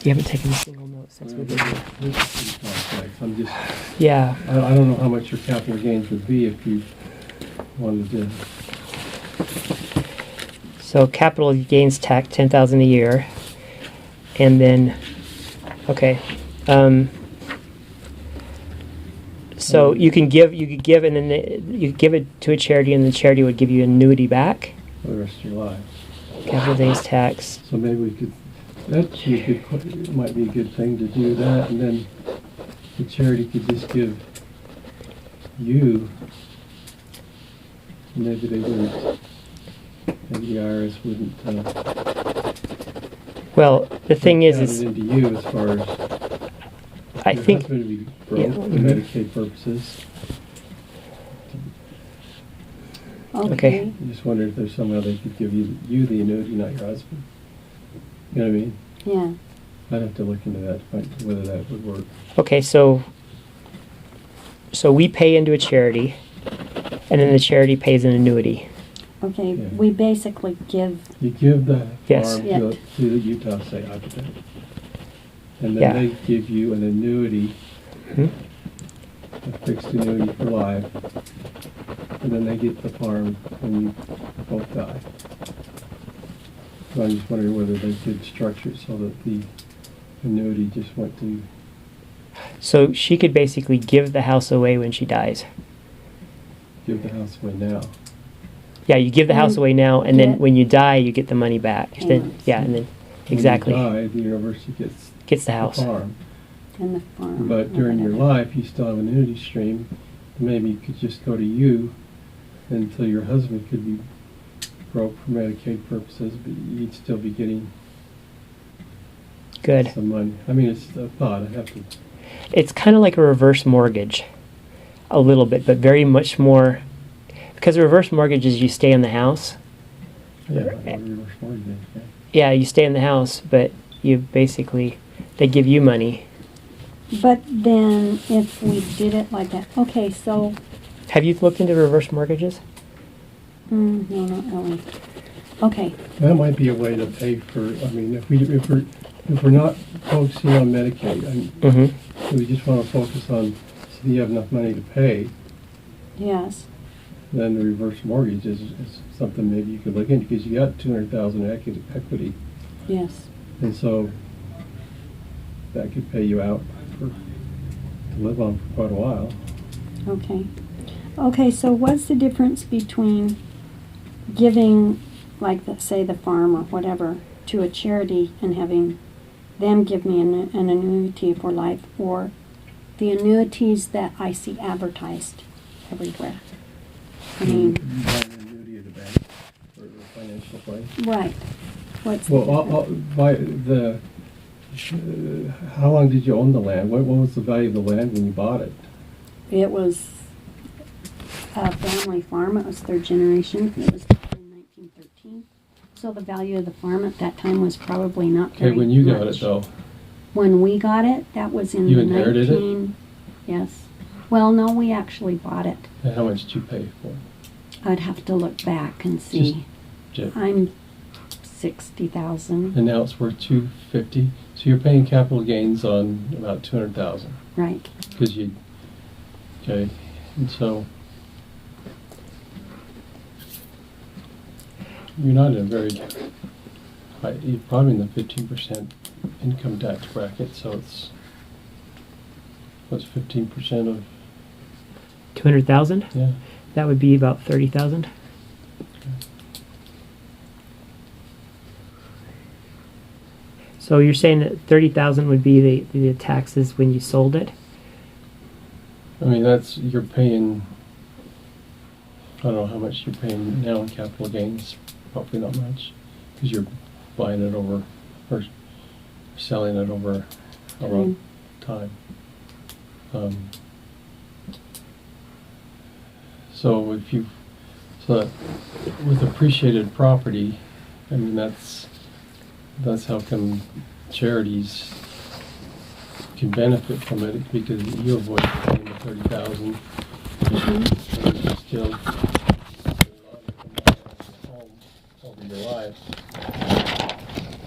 You haven't taken a single note since we did it. This is pretty complex. I'm just, Yeah. I don't know how much your capital gains would be if you wanted to. So capital gains tax, 10,000 a year, and then, okay. So you could give, and then you could give it to a charity, and the charity would give you an annuity back. For the rest of your life. Capital gains tax. So maybe we could, it might be a good thing to do that, and then the charity could just give you, maybe they wouldn't, maybe the IRS wouldn't Well, the thing count is it into you as far as I your think, husband would be broke yeah, for mhm. Medicaid purposes. Okay. I just wondered if there's somehow they could give you the annuity, not your husband. You know what I mean? Yeah. I'd have to look into that, to find whether that would work. okay, so we pay into a charity, and then the charity pays an annuity. Okay, Yeah. we basically give, You give the Yes. farm Yeah. to the Utah State, hypothetically. And then Yeah. they give you an annuity, Mhm. a fixed annuity for life. And then they get the farm when you both die. So I'm just wondering whether they could structure it so that the annuity just went to, So she could basically give the house away when she dies. give the house away now. Yeah, you give the house Mm. away now, and then Yeah. when you die, you get the money back. Then, Payments. yeah, and then exactly When you die, the university gets gets the the house. farm. in the farm. But or during your whatever. life, you still have an annuity stream. Maybe it could just go to you until your husband could be broke for Medicaid purposes, but you'd still be getting Good. some money. I mean, it's a thought. I have to. It's kind of like a reverse mortgage, a little bit, but very much more. Because a reverse mortgage is you stay in the house. Yeah, reverse mortgage. Yeah. Yeah, you stay in the house, but you basically they give you money. But then if we did it like that, okay, so, Have you looked into reverse mortgages? no, not really. Okay, That might be a way to pay for. I mean, if we're not focusing on Medicaid, Mm-hmm. we just want to focus on so you have enough money to pay. yes, Then the reverse mortgage is something maybe you could look into because you got 200,000 equity, yes. and so that could pay you out to live on for quite a while. Okay. Okay, so what's the difference between giving, like, say, the farm or whatever, to a charity and having them give me an annuity for life, or the annuities that I see advertised everywhere? I mean, You buy an annuity at a bank or a financial place. right. What's the Well, difference? how long did you own the land? What was the value of the land when you bought it? It was a family farm. It was third generation. It was built in 1913. So the value of the farm at that time was probably not very Okay, when you got much. it though, When we got it, that was in You inherited it? 19... Yes. Well, no, we actually bought it. and how much did you pay for it? I'd have to look back and see. Just- I'm 60,000. And now it's worth $250. So you're paying capital gains on about 200,000 Right. because you. Okay, and so you're not in a very high. You're probably in the 15% income tax bracket. So it's what's 15% of 200,000. yeah. That would be about 30,000. So you're saying that 30,000 would be the taxes when you sold it? I mean, you're paying, I don't know how much you're paying now in capital gains, probably not much, because you're buying it over, or selling it over a long time. So with appreciated property, I mean, that's how come charities can benefit from it, because you avoid paying the 30,000. And you still home over your life.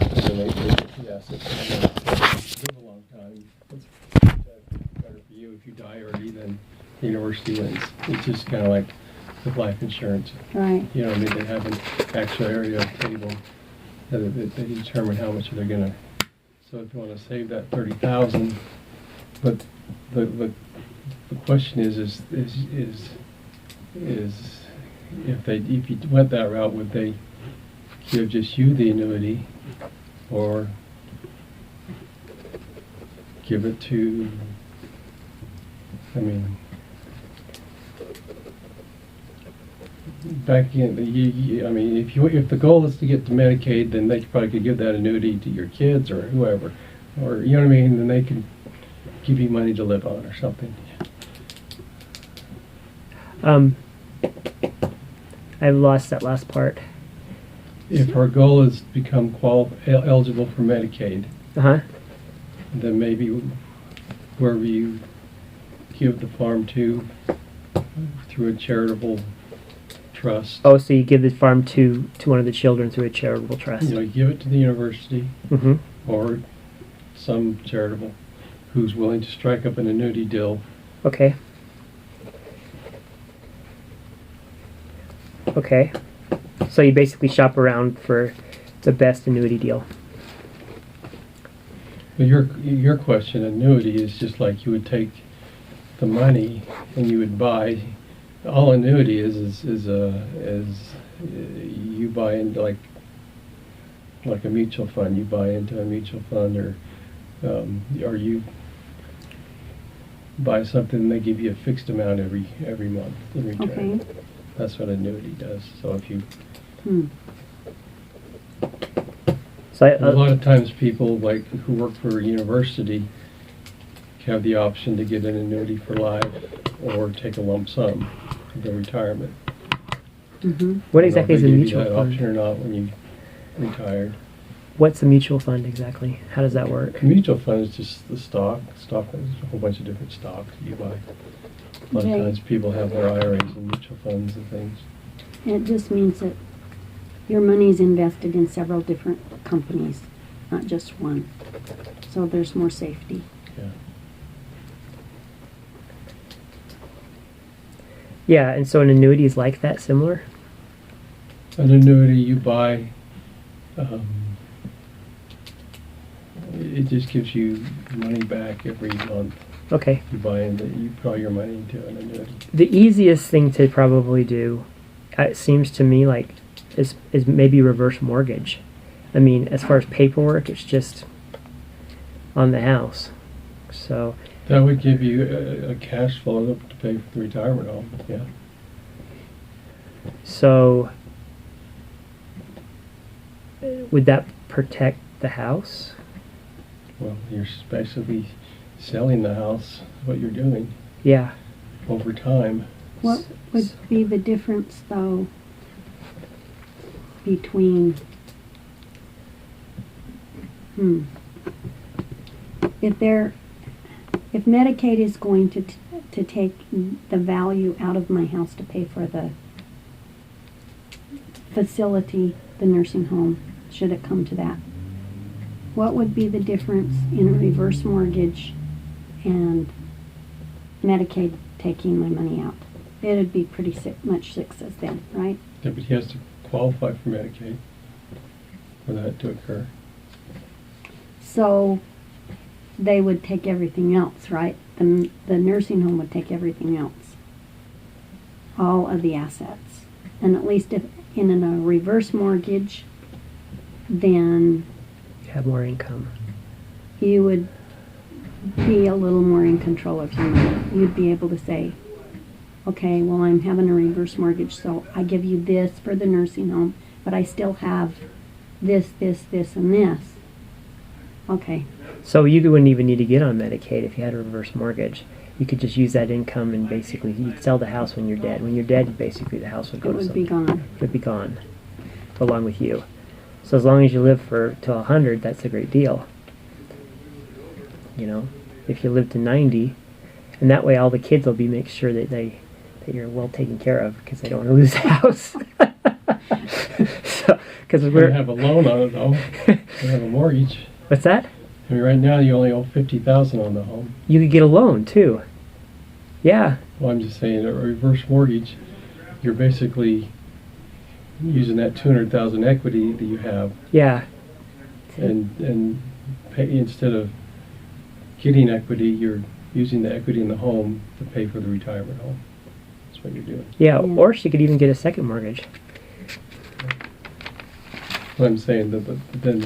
And then they get the assets. Live a long time. It's better for you if you die early than the university wins. It's just kind of like with life insurance. Right. You know, I mean, they have an actuarial table that they determine how much they're gonna. So if you want to save that 30,000, but the question is if you went that route, would they give just you the annuity, or give it to? I mean, back in, I mean, if the goal is to get to Medicaid, then they probably could give that annuity to your kids or whoever, or you know what I mean. Then they could give you money to live on or something. I've lost that last part. If our goal is to become eligible for Medicaid, then maybe wherever you give the farm to through a charitable trust. Oh, so you give the farm to one of the children through a charitable trust. You know, you give it to the university Mm-hmm. or some charitable who's willing to strike up an annuity deal. Okay. Okay. So you basically shop around for the best annuity deal. But your question, annuity, is just like you would take the money and you would buy. All annuity is you buy into like a mutual fund. You buy into a mutual fund, or you buy something and they give you a fixed amount every month in return. Okay. That's what annuity does. So if you So a lot of times people like who work for a university have the option to get an annuity for life or take a lump sum for their retirement. Mm-hmm. what exactly is a They give you mutual that fund? option or not when you retire. What's a mutual fund exactly? How does that work? A mutual fund is just the stock. Stock is a whole bunch of different stocks you buy. A lot of Okay. times people have their IRAs and mutual funds and things. It just means that your money is invested in several different companies, not just one. So there's more safety. Yeah. Yeah, and so an annuity is like that, similar? An annuity you buy, it just gives you money back every month. Okay. You put all your money into an annuity. The easiest thing to probably do, it seems to me like, is maybe reverse mortgage. I mean, as far as paperwork, it's just on the house. So That would give you a cash flow to pay for the retirement home. Yeah. So, would that protect the house? Well, you're basically selling the house, what you're doing Yeah. over time. What would be the difference, though, between, if Medicaid is going to take the value out of my house to pay for the facility, the nursing home, should it come to that, what would be the difference in a reverse mortgage and Medicaid taking my money out? It'd be pretty much sixes then, right? Yeah, but he has to qualify for Medicaid for that to occur. So they would take everything else, right? The nursing home would take everything else, all of the assets. And at least if in a reverse mortgage, then Have more income. you would be a little more in control of your money. You'd be able to say, okay, well, I'm having a reverse mortgage, so I give you this for the nursing home, but I still have this, and this. Okay. So you wouldn't even need to get on Medicaid if you had a reverse mortgage. You could just use that income and basically you'd sell the house when you're dead. When you're dead, basically the house would go It to would somebody. be gone. It would be gone, along with you. So as long as you live till 100, that's a great deal. You know, if you live to 90, and that way all the kids will make sure that that you're well taken care of because they don't want to lose the house. So, because We're going to have a loan on it, though. We have a mortgage. What's that? I mean, right now you only owe 50,000 on the home. You could get a loan too. Yeah. Well, I'm just saying, a reverse mortgage, you're basically using that 200,000 equity that you have, Yeah. and pay, instead of getting equity, you're using the equity in the home to pay for the retirement home. That's what you're doing. Yeah. Yeah. Or she could even get a second mortgage. What I'm saying, but then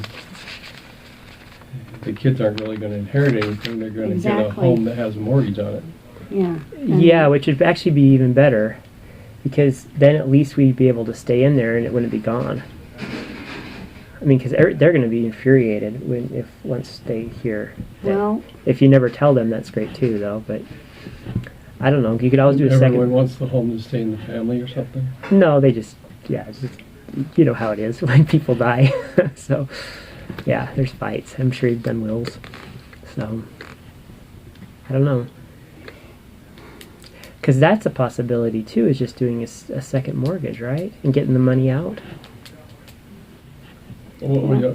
the kids aren't really going to inherit anything. They're going to get a Exactly. home that has a mortgage on it. Yeah. Yeah, which would actually be even better, because then at least we'd be able to stay in there and it wouldn't be gone. I mean, because they're going to be infuriated once they hear that. Well, If you never tell them, that's great too, though. But I don't know. You could always do a Everyone second. wants the home to stay in the family or something. No, they just it's just, you know how it is when people die. So yeah, there's fights. I'm sure you've done wills. So I don't know. Because that's a possibility too, is just doing a second mortgage, right? And getting the money out. Well,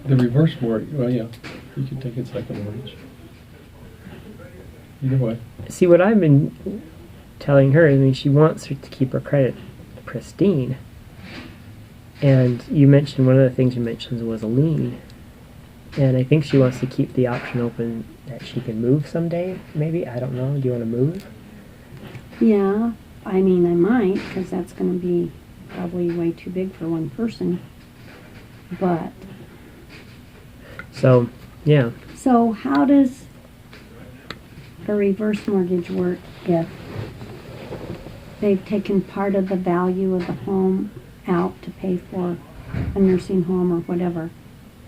the reverse mortgage, well, yeah, you can take a second mortgage. Either way. See, what I've been telling her, I mean, she wants her to keep her credit pristine. And you mentioned, one of the things you mentioned was a lien. And I think she wants to keep the option open that she can move someday, maybe. I don't know. Do you want to move? yeah. I mean, I might, because that's going to be probably way too big for one person. But, So, yeah. so how does a reverse mortgage work if they've taken part of the value of the home out to pay for a nursing home or whatever?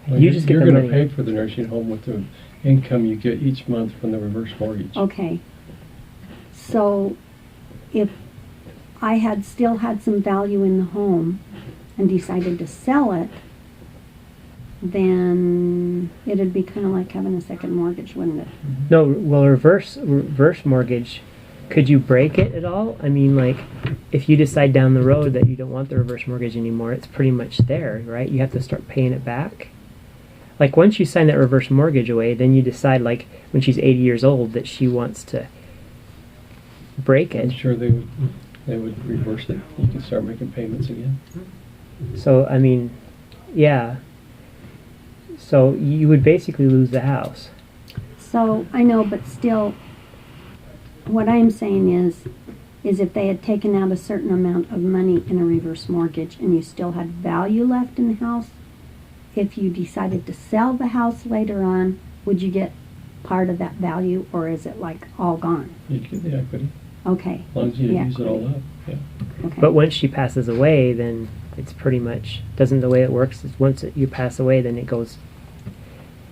Well, You just get you're the going to money. pay for the nursing home with the income you get each month from the reverse mortgage. Okay. So if I had still had some value in the home and decided to sell it, then it'd be kind of like having a second mortgage, wouldn't it? No, well, reverse mortgage, could you break it at all? I mean, like, if you decide down the road that you don't want the reverse mortgage anymore, it's pretty much there, right? You have to start paying it back. Like, once you sign that reverse mortgage away, then you decide, like, when she's 80 years old, that she wants to break I'm it. sure they would reverse it. You can start making payments again. So, I mean, yeah. So you would basically lose the house. So I know, but still, what I'm saying is if they had taken out a certain amount of money in a reverse mortgage and you still had value left in the house, if you decided to sell the house later on, would you get part of that value, or is it like all gone? You get the equity, Okay. as long as you The use it all equity. up. Yeah. Okay. But once she passes away, then it's pretty much, doesn't the way it works is once you pass away, then it goes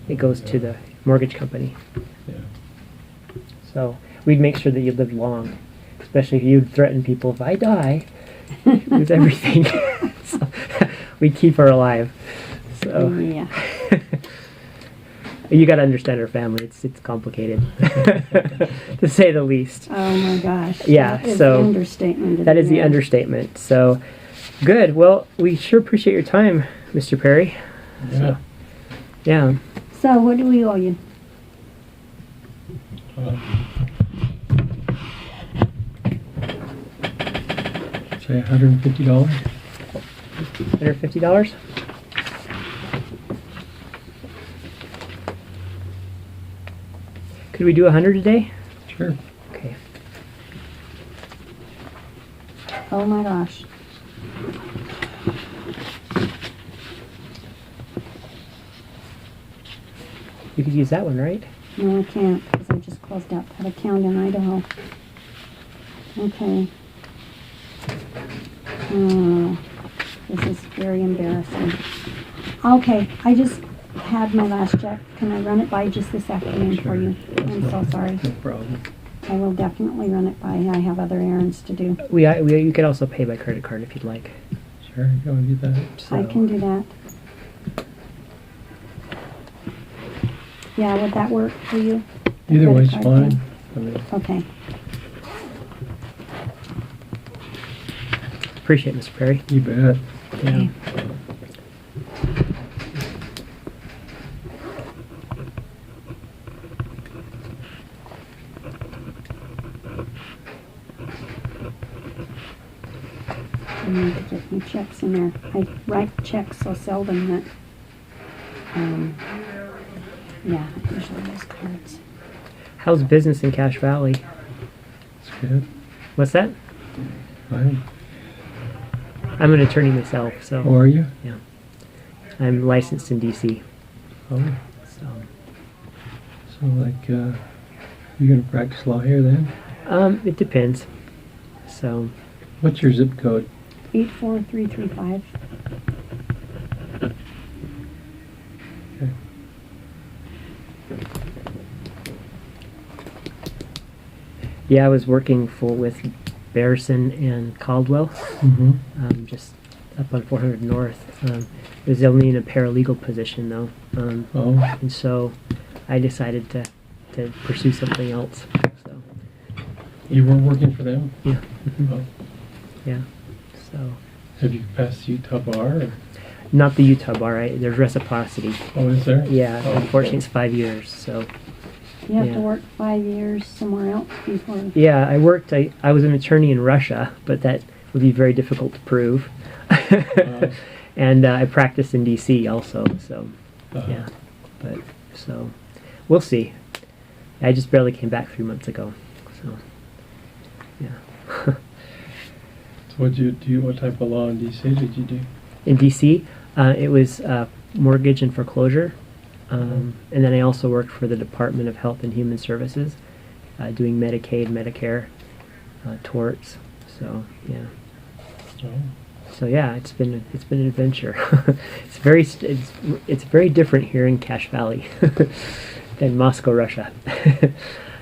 to the mortgage company. Yeah. So we'd make sure that you live long, especially if you'd threaten people, if I die, lose everything. So we'd keep her alive. So Yeah. you got to understand her family. It's complicated, to say the least. Oh my gosh. Yeah, That is so the understatement. That is the Yeah. understatement. So good. Well, we sure appreciate your time, Mr. Perry. Yeah. Yeah. So what do we owe you? Say $150. $150? Could we do 100 a day? Sure. Okay. Oh my gosh. You could use that one, right? No, I can't, because I just closed out that account in Idaho. Okay. Oh, this is very embarrassing. Okay, I just had my last check. Can I run it by just this afternoon for you? I'm so sorry. No problem. I will definitely run it by. I have other errands to do. You could also pay by credit card if you'd like. Sure, go and do that. So, I can do that. Yeah, would that work for you? Either Credit way's card fine. thing? I mean, Okay. appreciate it, Mr. Perry. you bet. Yeah. need to get me checks in there. I write checks so seldom that, yeah, I usually use cards. How's business in Cache Valley? It's good. What's that? Fine. I'm an attorney myself, so How are you? yeah, I'm licensed in DC. Oh, So, so like, you gonna practice law here then? it depends. So, What's your zip code? 84335. Okay. yeah, I was working with Bearson and Caldwell, Mm-hmm. just up on 400 North. It was only in a paralegal position though, Oh, and so I decided to pursue something else. So, you were working for them? yeah, Oh. yeah. So, Have you passed Utah bar? Or? not the Utah bar. There's reciprocity. Oh, is there? Yeah, Oh, unfortunately, it's 5 years. So, You have Yeah. to work 5 years somewhere else before. yeah, I worked. I was an attorney in Russia, but that would be very difficult to prove. And I practiced in DC also. So, yeah, but so we'll see. I just barely came back 3 months ago. So, yeah. So what did you do? What type of law in DC did you do? In DC, it was mortgage and foreclosure. And then I also worked for the Department of Health and Human Services, doing Medicaid, Medicare, torts. So yeah, Oh, so yeah, it's been an adventure. It's very different here in Cache Valley than Moscow, Russia.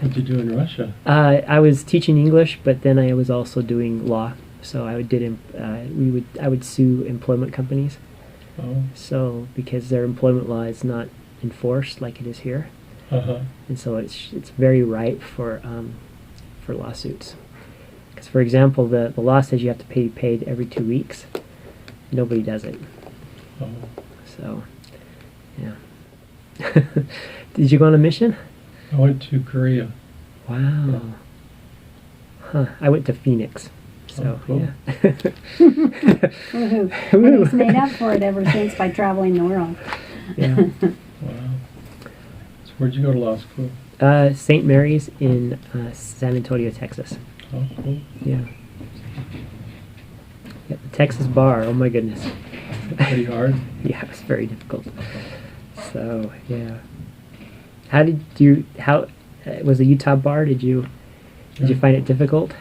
what'd you do in Russia? I was teaching English, but then I was also doing law. So I would sue employment companies. Oh, So because their employment law is not enforced like it is here, uh-huh. and so it's very ripe for lawsuits. Because for example, the law says you have to be paid every 2 weeks. Nobody does it. Oh, So yeah. Did you go on a mission? I went to Korea. Wow. Huh. I went to Phoenix. So Oh, cool. yeah. Woohoo. And he's made up for it ever since by traveling the world. Yeah. Wow. So where'd you go to law school? St. Mary's in San Antonio, Texas. Oh, cool. Yeah. Yeah, the Texas bar. Oh my goodness. Pretty hard. Yeah, it was very difficult. So yeah. How was the Utah bar? Did you find it difficult?